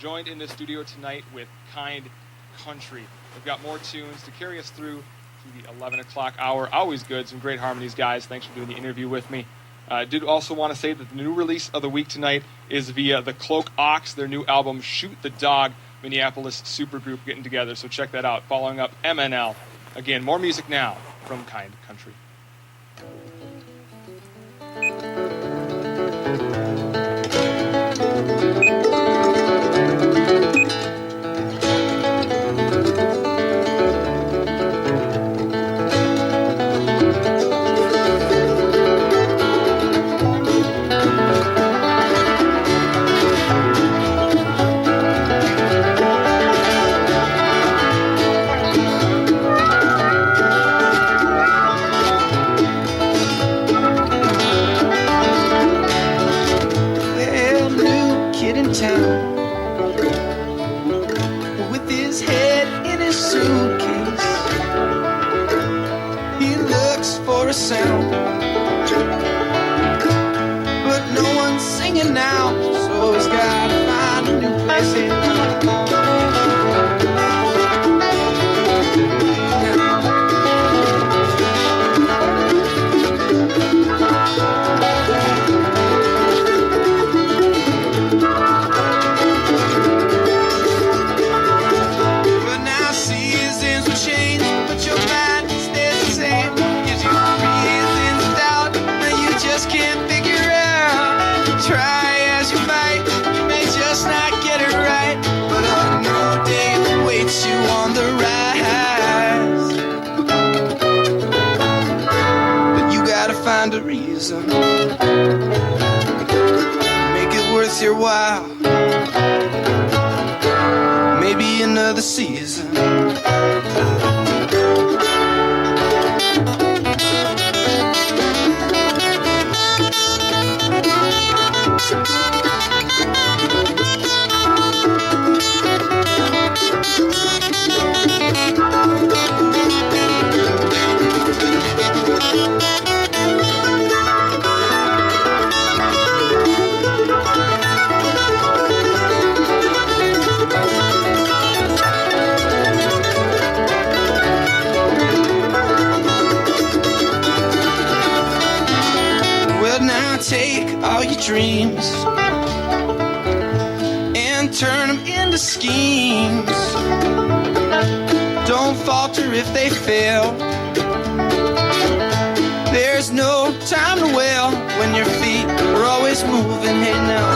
joined in the studio tonight with Kind Country. We've got more tunes to carry us through to the 11 o'clock hour. Always good, some great harmonies, guys. Thanks for doing the interview with me. I did also want to say that the new release of the week tonight is via the Cloak Ox, their new album, Shoot the Dog, Minneapolis supergroup getting together. So check that out. Following up MNL. Again, more music now from Kind Country. With his head in his suitcase, he looks for a sound, but no one's singing now, so he's gotta find a new place in mind. Find a reason, make it worth your while. Maybe another season. Take all your dreams and turn them into schemes. Don't falter if they fail. There's no time to wail when your feet are always moving. Hey now,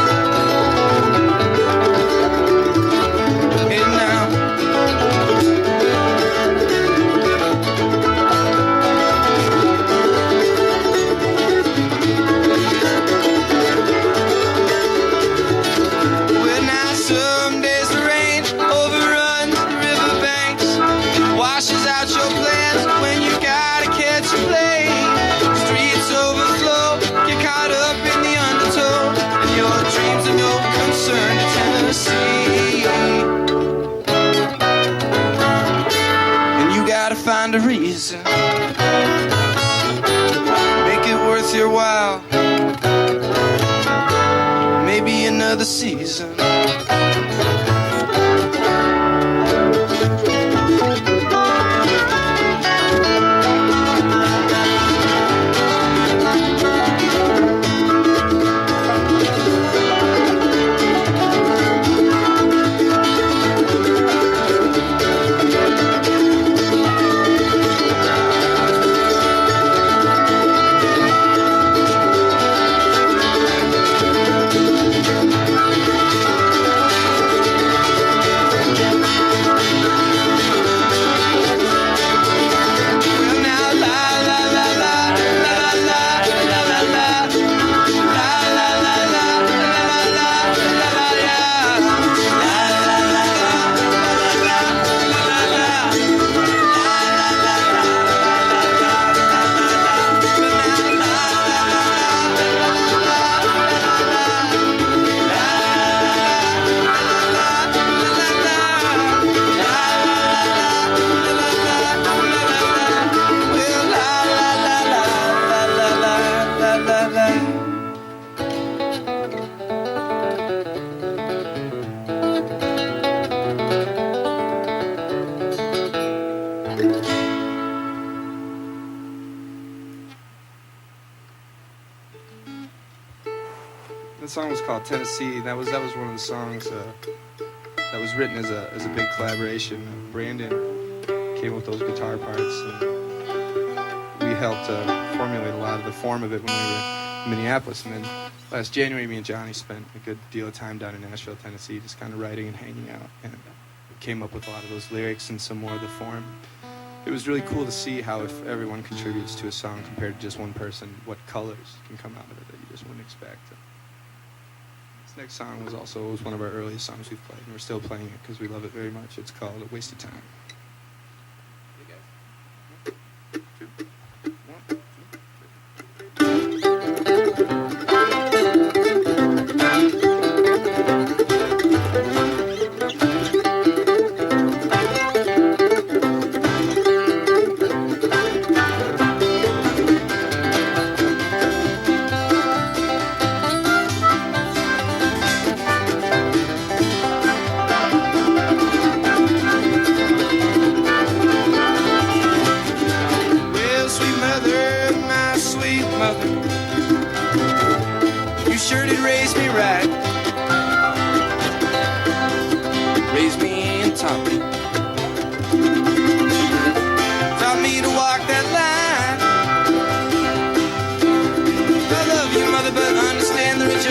hey now. And you gotta find a reason, make it worth your while. Maybe another season. called Tennessee. That was one of the songs that was written as a big collaboration. Brandon came up with those guitar parts, and we helped formulate a lot of the form of it when we were in Minneapolis. And then last January, me and Johnny spent a good deal of time down in Nashville, Tennessee, just kind of writing and hanging out, and came up with a lot of those lyrics and some more of the form. It was really cool to see how if everyone contributes to a song compared to just one person, what colors can come out of it that you just wouldn't expect. This next song was one of our earliest songs we've played, and we're still playing it because we love it very much. It's called A Waste of Time.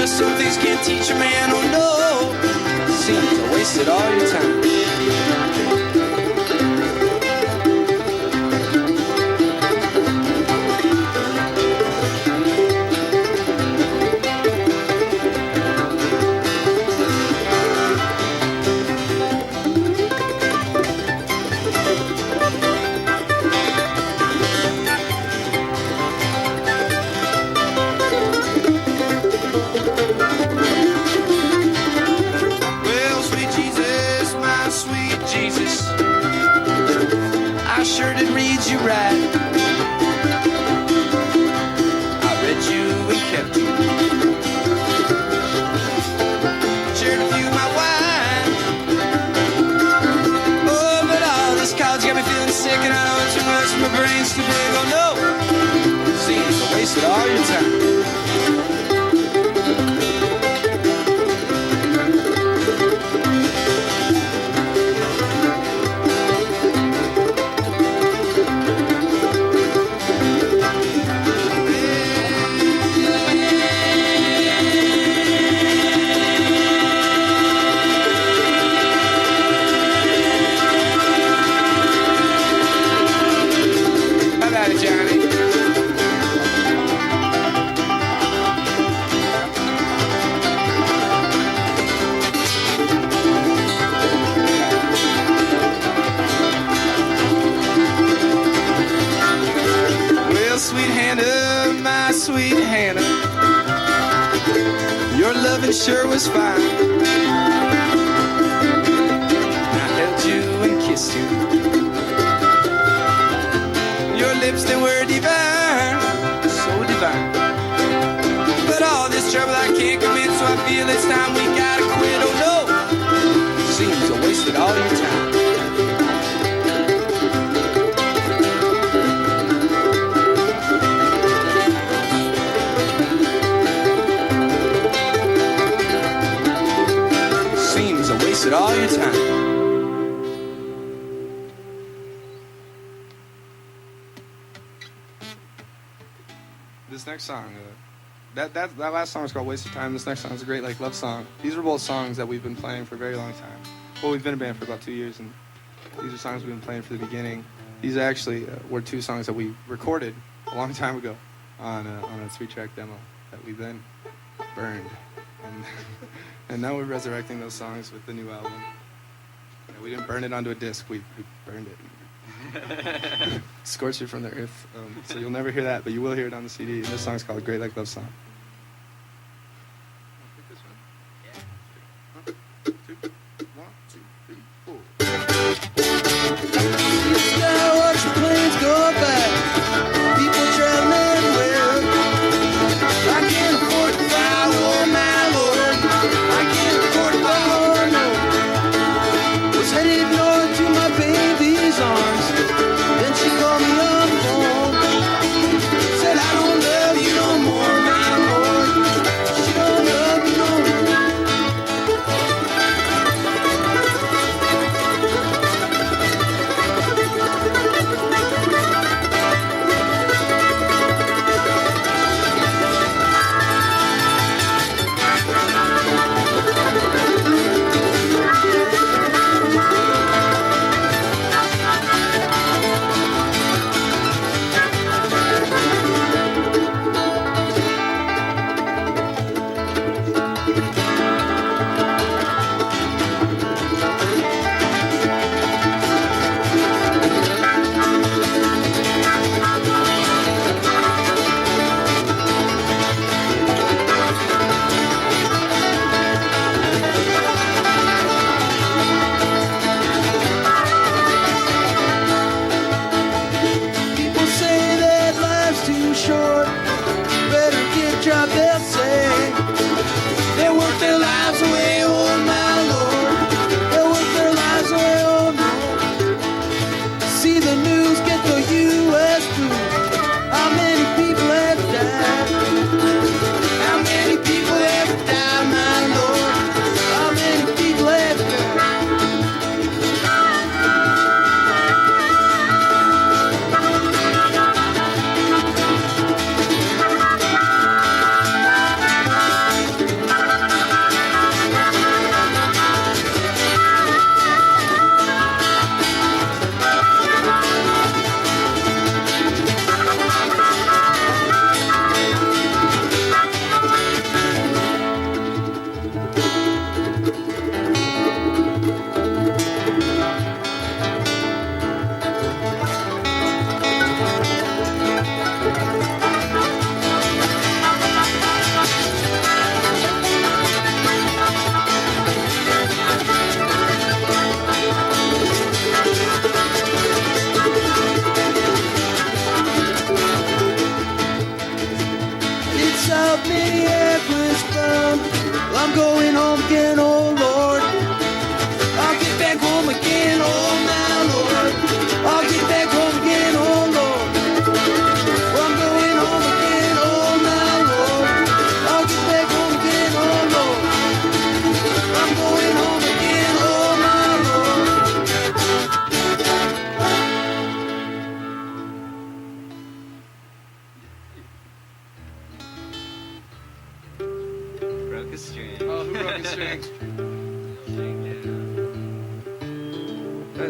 Some things can't teach a man, oh no. Seems I wasted all your time. Sure did read you right. I read you and kept you. Shared with you my wine. Oh, but all this college got me feeling sick, and I know too much, my brain's too big. Oh no, seems I wasted all your time. Sweet Hannah, your loving sure was fine. I held you and kissed you. Your lips, they were divine, so divine. But all this trouble I can't commit, so I feel it's time we gotta quit. Oh no, seems I wasted all your time. Wasted all your time. This next song, that last song is called "Waste of Time." This next song is a great love song. These are both songs that we've been playing for a very long time. Well, we've been a band for about 2 years, and these are songs we've been playing from the beginning. These actually were two songs that we recorded a long time ago on a 3-track demo that we then burned, and now we're resurrecting those songs with the new album. We didn't burn it onto a disc, we burned it. Scorched it from the earth. So you'll never hear that, but you will hear it on the CD. And this song's called Great Like Love Song. Now watch your planes go by. People traveling everywhere. I can't afford to fly, oh my Lord. I can't afford to fly, oh no. Was headed north to my baby's arms. Then she called me on the phone. Said I don't love you no more, man.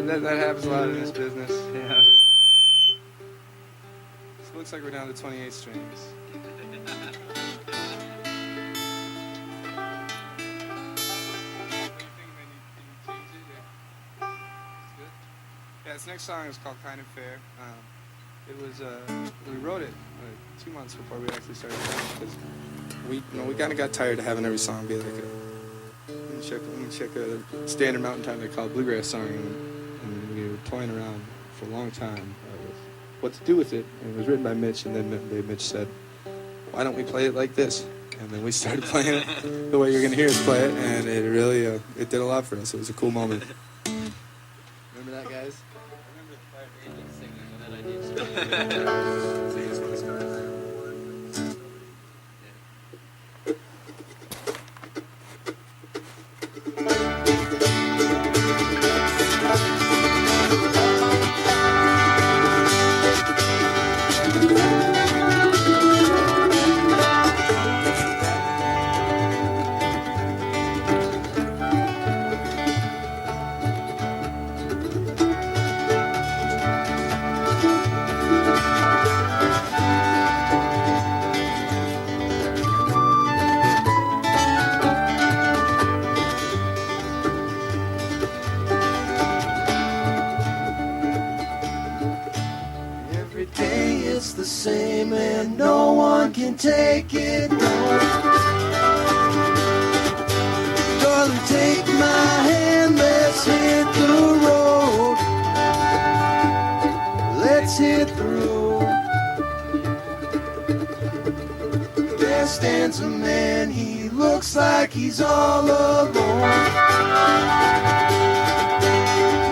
That happens a lot in this business. Yeah. So it looks like we're down to 28 strings. Yeah, this next song is called Kind of Fair. It was we wrote it 2 months before we actually started playing because we kind of got tired of having every song be like let me check a standard mountain time they call a bluegrass song, and we were toying around for a long time with what to do with it. And it was written by Mitch, and then Mitch said, "Why don't we play it like this?" And then we started playing it the way you're gonna hear us play it, and it really it did a lot for us. It was a cool moment. Remember that, guys? It's the same and no one can take it, no. Darling, take my hand, let's hit the road. Let's hit the road. There stands a man, he looks like he's all alone.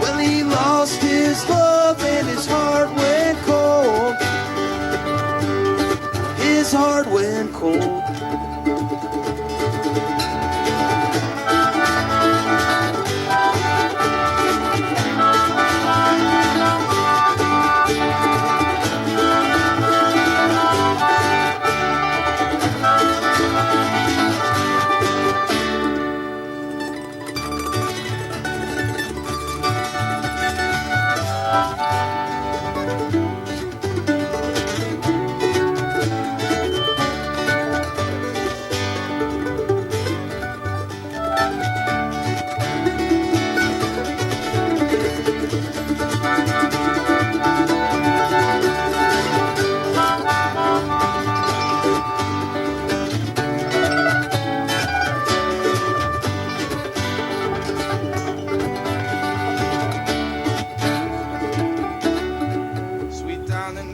Well, he lost his love and his heart went cold. His heart went cold.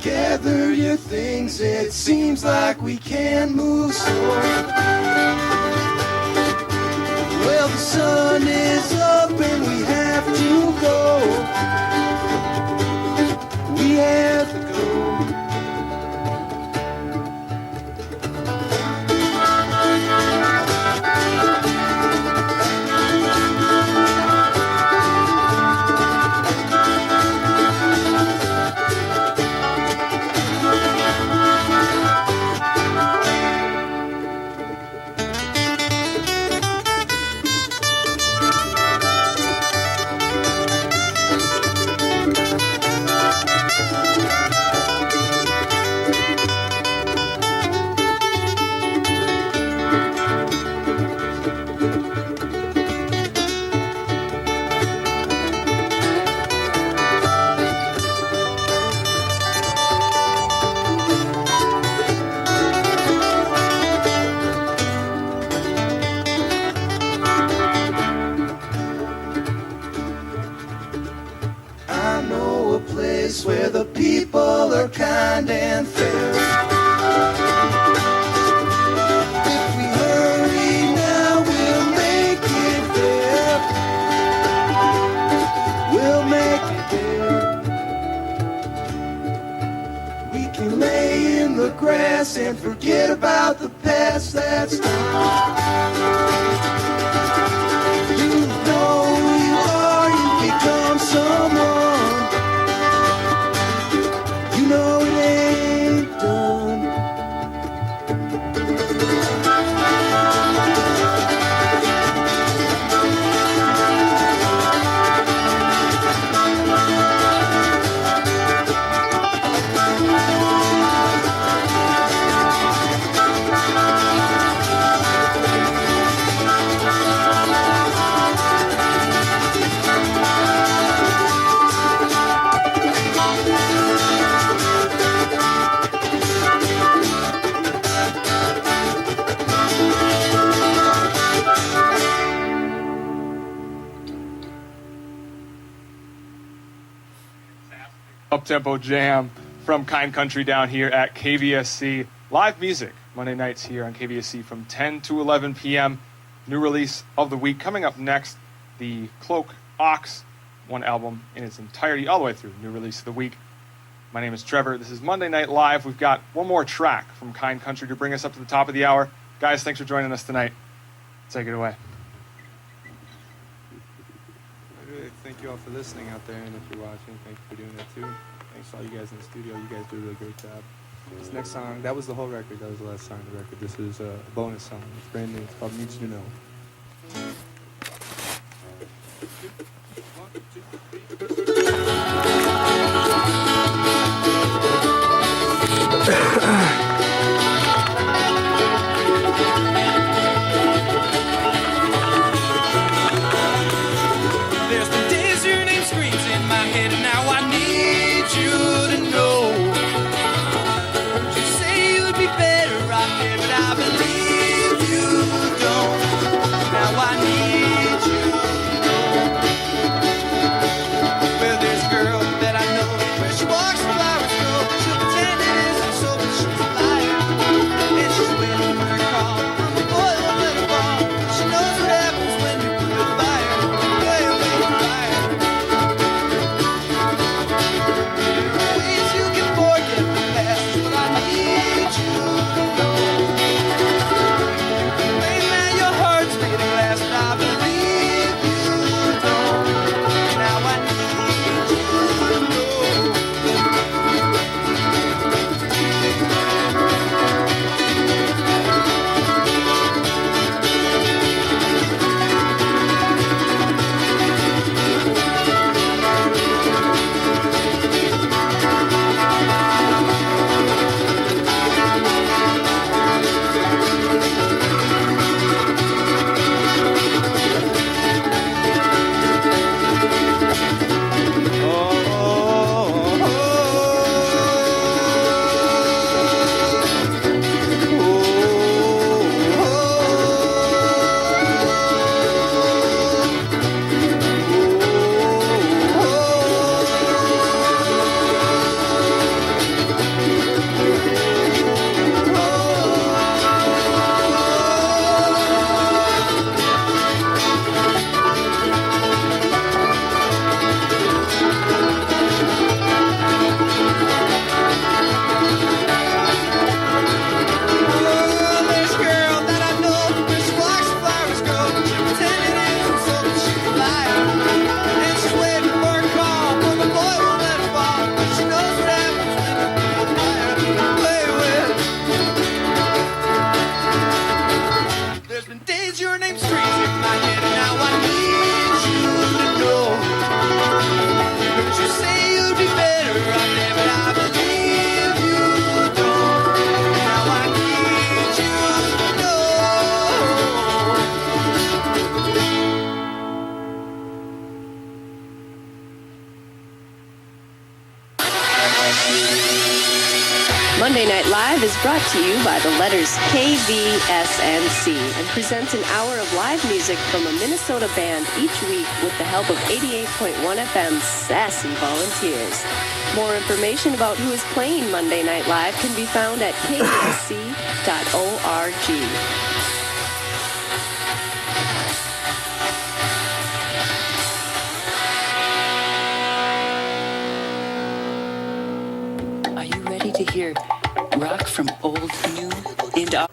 Gather your things, it seems like we can't move slow. Well, the sun is up and we have to go. We have to go. Where the people are kind and fair. If we hurry now, we'll make it there. We'll make it there. We can lay in the grass and forget about the past that's gone. You know who you are, you become someone. No, it ain't done. Up-tempo jam from Kind Country down here at KVSC. Live music Monday nights here on KVSC from 10 to 11 p.m. New release of the week. Coming up next, the Cloak Ox, one album in its entirety, all the way through. New release of the week. My name is Trevor. This is Monday Night Live. We've got one more track from Kind Country to bring us up to the top of the hour. Guys, thanks for joining us tonight. Take it away. I really thank you all for listening out there, and if you're watching, thank you for doing that too. Thanks to all you guys in the studio. You guys do a really great job. This next song, that was the whole record. That was the last song of the record. This is a bonus song. It's brand new. It's called Needs to Know. There's been days your name screams in my head, and now I need you to know. You say you'd be better out there, but I believe you don't. Now I need you to know. Well, there's a girl that I know, where she walks the flowers go. She'll pretend it isn't so, but she's a liar. And she's waiting for her call from the boy who let her fall. She knows what happens when you put a fire. Way away from fire. Ways you can forget the past is what I need you to know. You can claim that your heart's made of glass, but I believe you don't. Now I need you to know. This girl that I know, where she walks the flowers grow. She'll pretend it isn't so, but she's a liar. And she's waiting for a call from the boy who let her fall. She knows what happens when you put a fire. Play with. There's been days your name screams in my head, and now I need you to know. Don't you say you'd be better out there, but I believe you don't. Now I need you to know. Monday Night Live is brought to you by the letters KVSNC and presents an hour of live music from a Minnesota band each week with the help of 88.1 FM's sassy volunteers. More information about who is playing Monday Night Live can be found at kvsc.org. Are you ready to hear rock from old, new, and up?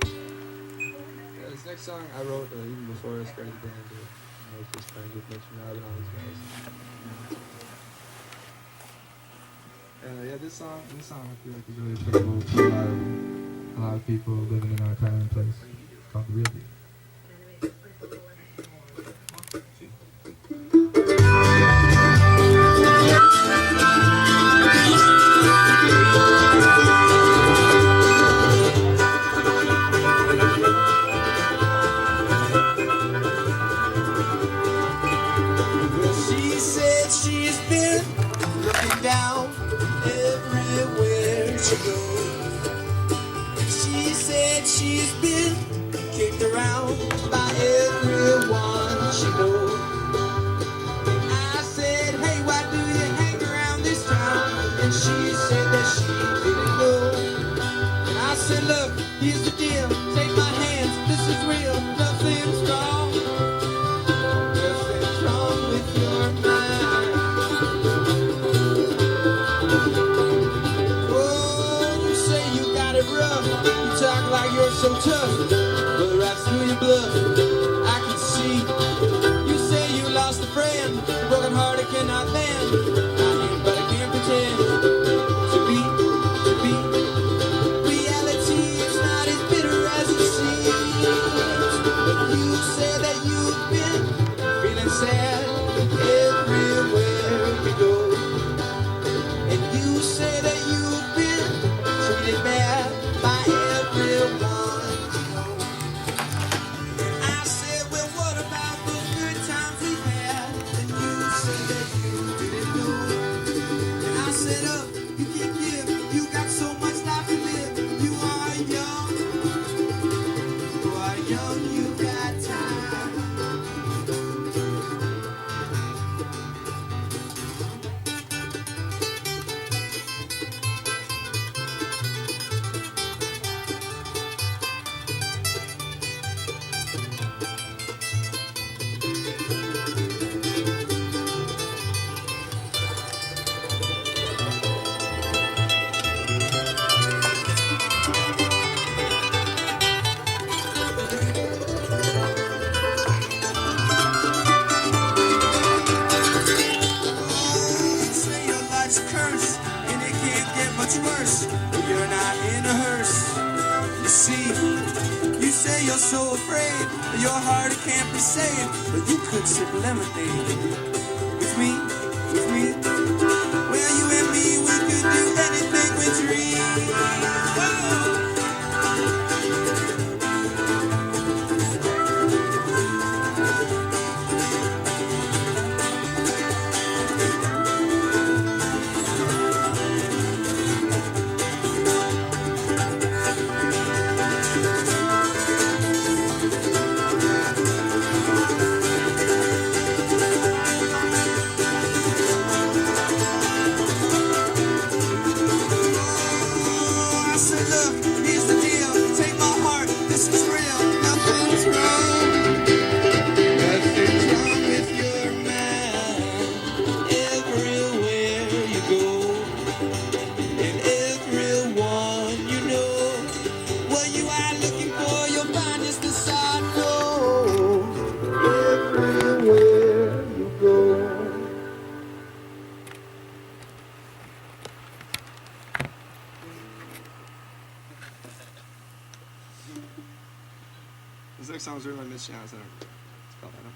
Yeah, this next song I wrote even before I started the band. I was just friends with Mitch and Rob and all these guys. Yeah, this song I feel like is really applicable to a lot of people living in our time and place. It's called The Real Deal. Well, she said she's been looking down everywhere she goes. She said she's been kicked around by everyone she knows. she didn't know. And I said, look, here's the deal. Take my hands, this is real. Nothing's wrong. Nothing's wrong with your mind. Oh, you say you got it rough. You talk like you're so tough. But right through your bluff, I can see. You say you lost a friend. A broken heart it cannot mend. I hear, but I can't pretend to be. Reality is not as bitter as it seems. But you say that you've been feeling sad everywhere you go. And you say that you've been treated bad by everyone you know. And I said, well, what about those good times we've had? And you say that you didn't know. And I said, you can give, you got so much life to live. You are young, you got time. You say your life's a curse, and it can't get much worse. But you're not in a hearse. You see, you say you're so afraid that your heart it can't be saved. But you could sip lemonade with me, with me. Well, you and me, we could do anything we dream. Whoa. I said, look, here's the deal. Take my heart, this is real. Nothing's wrong. Nothing's wrong with your mind. Everywhere you go, and everyone you know. What you are looking for, you'll find is this I know. Everywhere you go. This next song is written by Mitch Johnson. It's called Adam.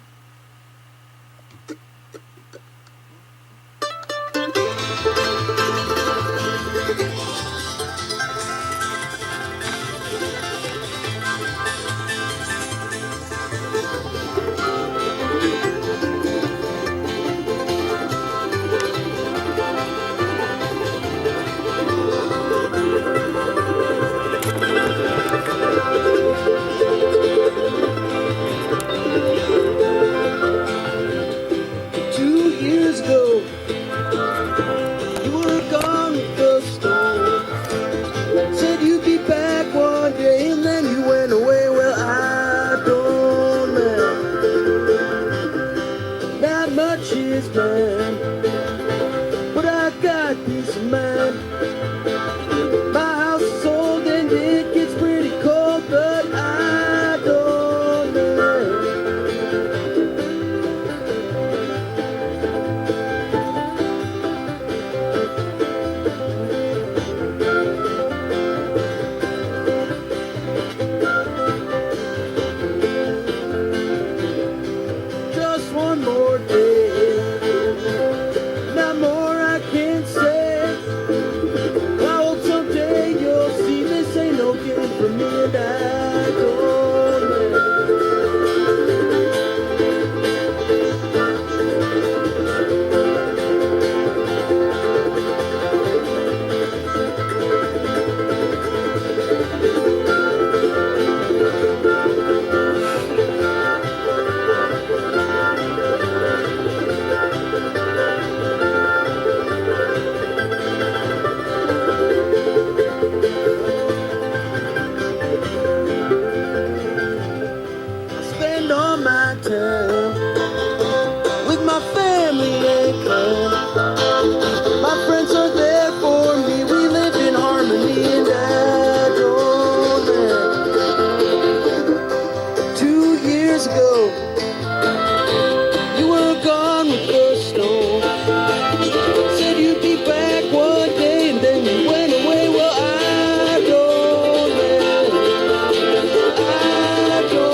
spend all my time with my family and clan. My friends are there for me. We live in harmony and adornment. 2 years ago, you were gone with the snow. Said you'd be back one day, and then you went away. Well, I don't know. I don't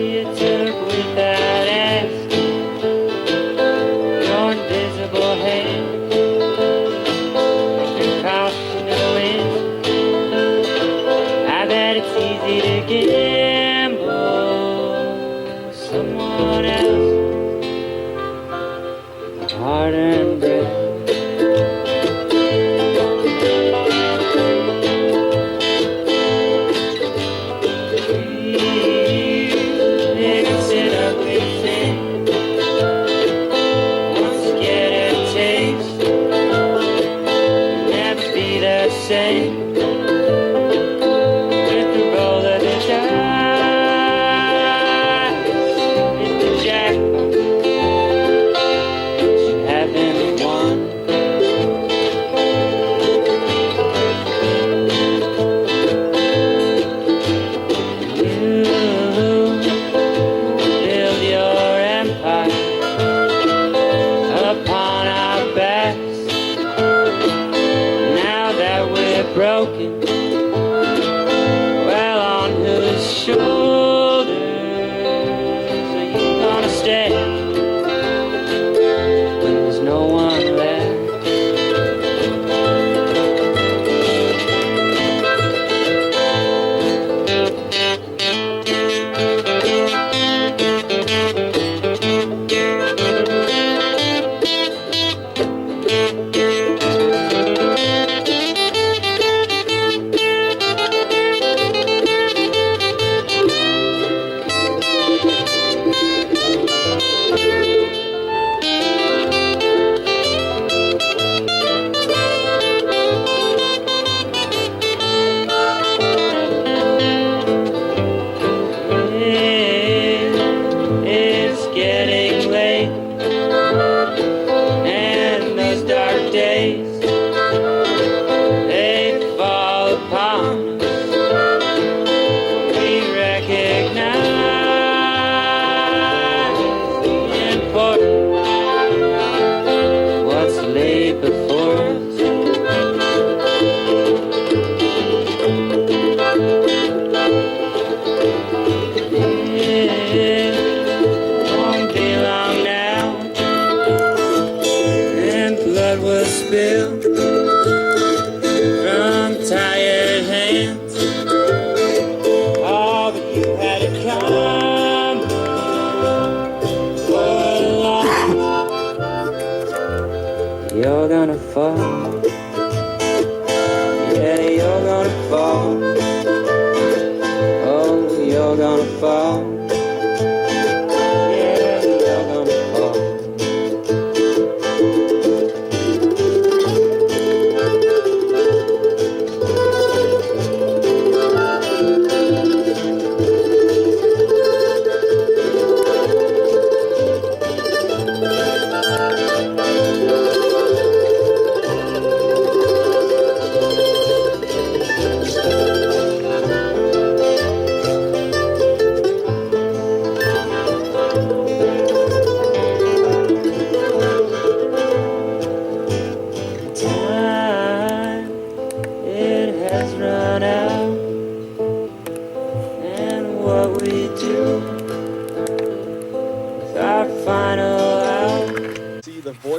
You took without asking your invisible hand through caution and wind. I bet it's easy to gamble with someone else, hard-earned bread. Same with the roll of the dice, with the jackpot you haven't won. You build your empire upon our backs. Broken, well, on whose shoulders are you gonna stand when there's no one left?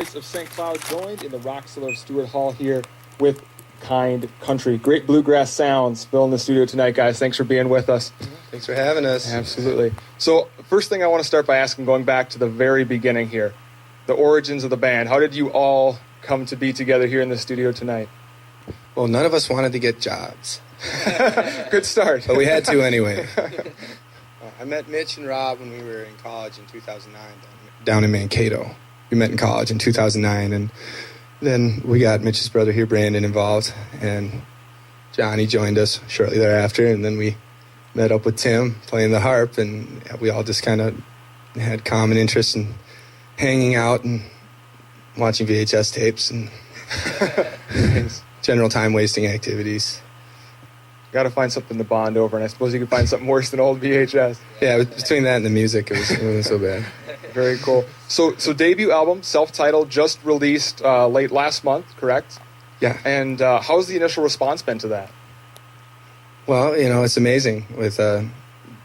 guys of St. Cloud joined in the Roxler of Stewart Hall here with Kind Country. Great bluegrass sounds filling the studio tonight, guys. Thanks for being with us. Thanks for having us. Absolutely. So, first thing I want to start by asking, going back to the very beginning here, the origins of the band. How did you all come to be together here in the studio tonight? Well, none of us wanted to get jobs, Good start. but we had to anyway. I met Mitch and Rob when we were in college in 2009 down in Mankato. We met in college in 2009, and then we got Mitch's brother here, Brandon, involved, and Johnny joined us shortly thereafter, and then we met up with Tim playing the harp, and we all just kind of had common interests in hanging out and watching VHS tapes and general time-wasting activities. Got to find something to bond over, and I suppose you could find something worse than old VHS. Yeah, between that and the music, it wasn't so bad. Very cool. So debut album, self-titled, just released late last month, correct? Yeah. And how's the initial response been to that? Well, it's amazing. With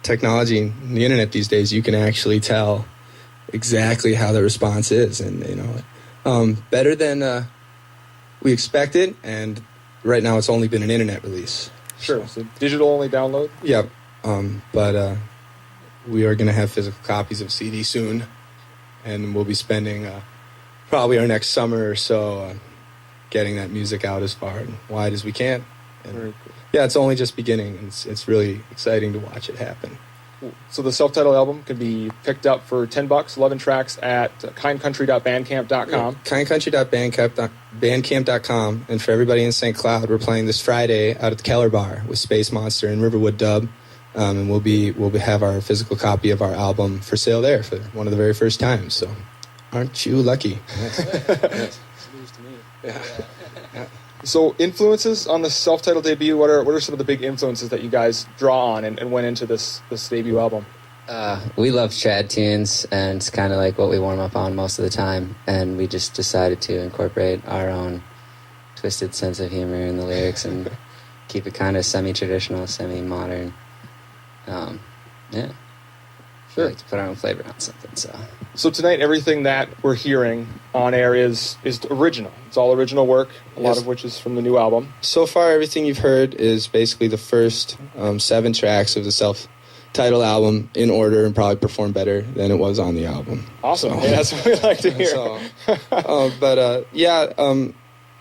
technology and the internet these days, you can actually tell exactly how the response is. And, better than we expected. And right now it's only been an internet release. Sure. So digital-only download? Yep. But we are going to have physical copies of CD soon. And we'll be spending probably our next summer or so getting that music out as far and wide as we can. And Very cool. yeah, it's only just beginning. It's really exciting to watch it happen. So the self-titled album can be picked up for $10, 11 tracks at kindcountry.bandcamp.com. Kindcountry.bandcamp.com. And for everybody in St. Cloud, we're playing this Friday out at the Keller Bar with Space Monster and Riverwood Dub. And we'll have our physical copy of our album for sale there for one of the very first times. So aren't you lucky? Yes. It's news to me. Yeah. So influences on the self-titled debut, what are some of the big influences that you guys draw on and went into this debut album? We love trad tunes, and it's kind of like what we warm up on most of the time, and we just decided to incorporate our own twisted sense of humor in the lyrics and keep it kind of semi-traditional, semi-modern. Yeah. Sure. We like to put our own flavor on something, So tonight, everything that we're hearing on air is original. It's all original work, a lot Yes. of which is from the new album. So far, everything you've heard is basically the first 7 tracks of the self-titled album in order and probably performed better than it was on the album. Awesome. So- Yeah, that's what we like to hear.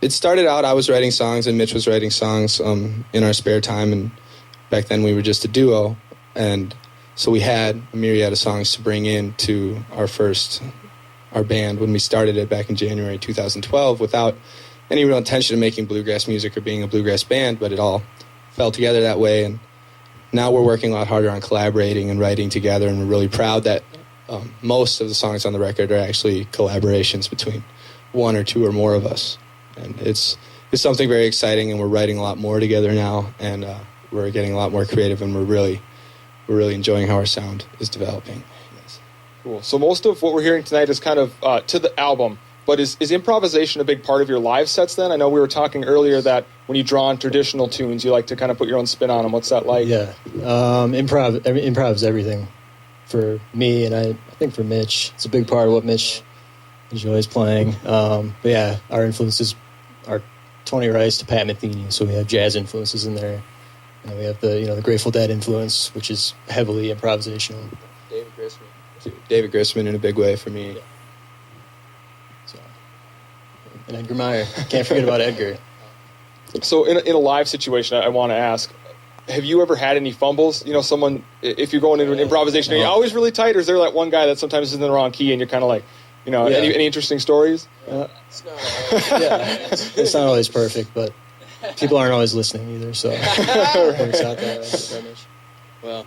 It started out, I was writing songs and Mitch was writing songs in our spare time, and back then we were just a duo, and so we had a myriad of songs to bring in to our band when we started it back in January 2012 without any real intention of making bluegrass music or being a bluegrass band, but it all fell together that way, and now we're working a lot harder on collaborating and writing together, and we're really proud that most of the songs on the record are actually collaborations between one or two or more of us, and it's something very exciting, and we're writing a lot more together now, and we're getting a lot more creative, and we're really enjoying how our sound is developing. Yes. Cool. So most of what we're hearing tonight is kind of to the album, but is improvisation a big part of your live sets then? I know we were talking earlier that when you draw on traditional tunes, you like to kind of put your own spin on them. What's that like? Yeah. Improv's everything for me, and I think for Mitch. It's a big part of what Mitch enjoys playing. But yeah, our influences are Tony Rice to Pat Metheny, so we have jazz influences in there. And we have the Grateful Dead influence, which is heavily improvisational. David Grisman in a big way for me. Yeah. So, and Edgar Meyer. Can't forget about Edgar. So in a live situation, I want to ask, have you ever had any fumbles? Someone, if you're going into an improvisation, are you always really tight, or is there like one guy that sometimes is in the wrong key and you're kind of like, any interesting stories? It's not always perfect, but people aren't always listening either, so it works out that way.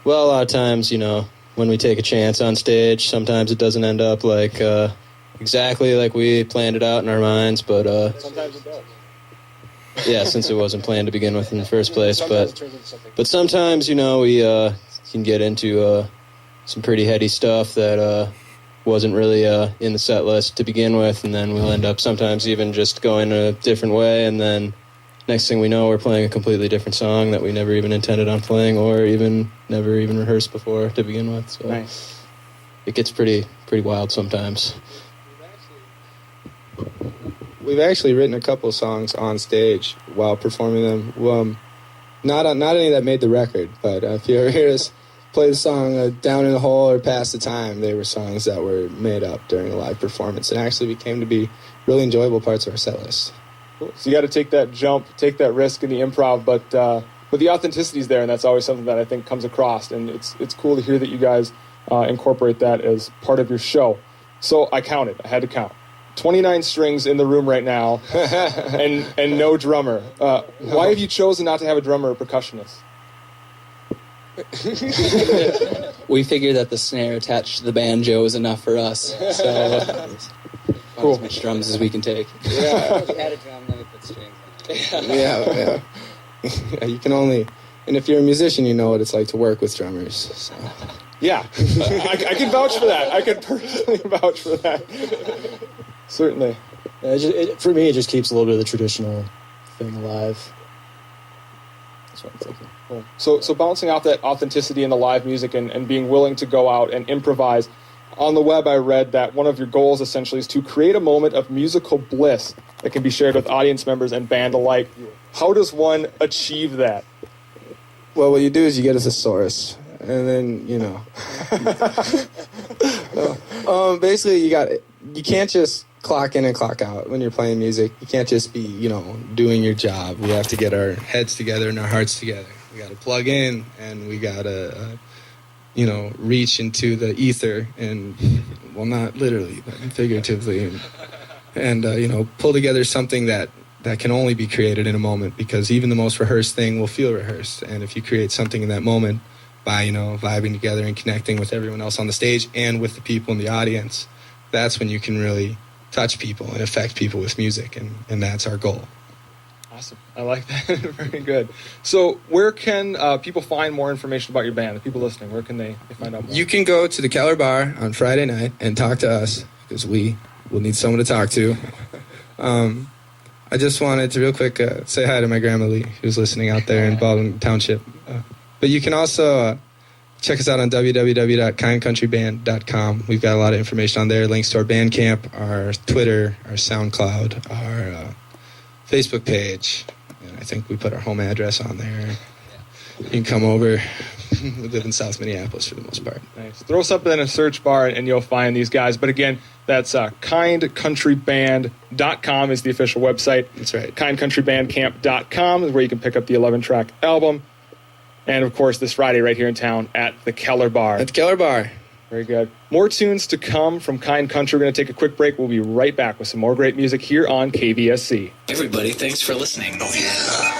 Well, a lot of times, when we take a chance on stage, sometimes it doesn't end up like exactly like we planned it out in our minds, but Sometimes it does. yeah, since it wasn't planned to begin with in the first place. But sometimes, we can get into some pretty heady stuff that wasn't really in the set list to begin with, and then we'll end up sometimes even just going a different way, and then next thing we know, we're playing a completely different song that we never even intended on playing, or never even rehearsed before to begin with. So Nice. it gets pretty wild sometimes. We've actually written a couple of songs on stage while performing them. Not any that made the record, but if you ever hear us play the song Down in the Hole or Pass the Time, they were songs that were made up during a live performance and actually became to be really enjoyable parts of our set list. Cool. So you got to take that jump, take that risk in the improv, but the authenticity is there, and that's always something that I think comes across, and it's cool to hear that you guys incorporate that as part of your show. So I counted. I had to count. 29 strings in the room right now, and no drummer. Why have you chosen not to have a drummer or percussionist? We figured that the snare attached to the banjo was enough for us. So Cool. as much drums as we can take. Yeah. We had a drum, then we put strings on it. Yeah. Yeah, you can only, and if you're a musician, you know what it's like to work with drummers. So. Yeah, I can vouch for that. I can personally vouch for that. Certainly. For me, it just keeps a little bit of the traditional thing alive. That's what I'm thinking. Cool. So balancing out that authenticity in the live music and being willing to go out and improvise. On the web, I read that one of your goals essentially is to create a moment of musical bliss that can be shared with audience members and band alike. How does one achieve that? Well, what you do is you get a thesaurus, and then, basically you can't just clock in and clock out when you're playing music. You can't just be, doing your job. We have to get our heads together and our hearts together. We got to plug in, and we got to, reach into the ether, and, well, not literally, but figuratively, and pull together something that can only be created in a moment, because even the most rehearsed thing will feel rehearsed. And if you create something in that moment by, vibing together and connecting with everyone else on the stage and with the people in the audience, that's when you can really touch people and affect people with music, and that's our goal. Awesome. I like that. Very good. So where can people find more information about your band? The people listening, where can they find out more? You can go to the Keller Bar on Friday night and talk to us, because we will need someone to talk to. I just wanted to real quick say hi to my grandma Lee, who's listening out there in Baldwin Township. But you can also check us out on www.kindcountryband.com. We've got a lot of information on there, links to our Bandcamp, our Twitter, our SoundCloud, our Facebook page. And I think we put our home address on there. You can come over. We live in South Minneapolis for the most part. Nice. Throw something in a search bar and you'll find these guys. But again, that's kindcountryband.com is the official website. That's right. Kindcountrybandcamp.com is where you can pick up the 11-track album. And, of course, this Friday right here in town at the Keller Bar. At the Keller Bar. Very good. More tunes to come from Kind Country. We're going to take a quick break. We'll be right back with some more great music here on KVSC. Everybody, thanks for listening. Oh, yeah.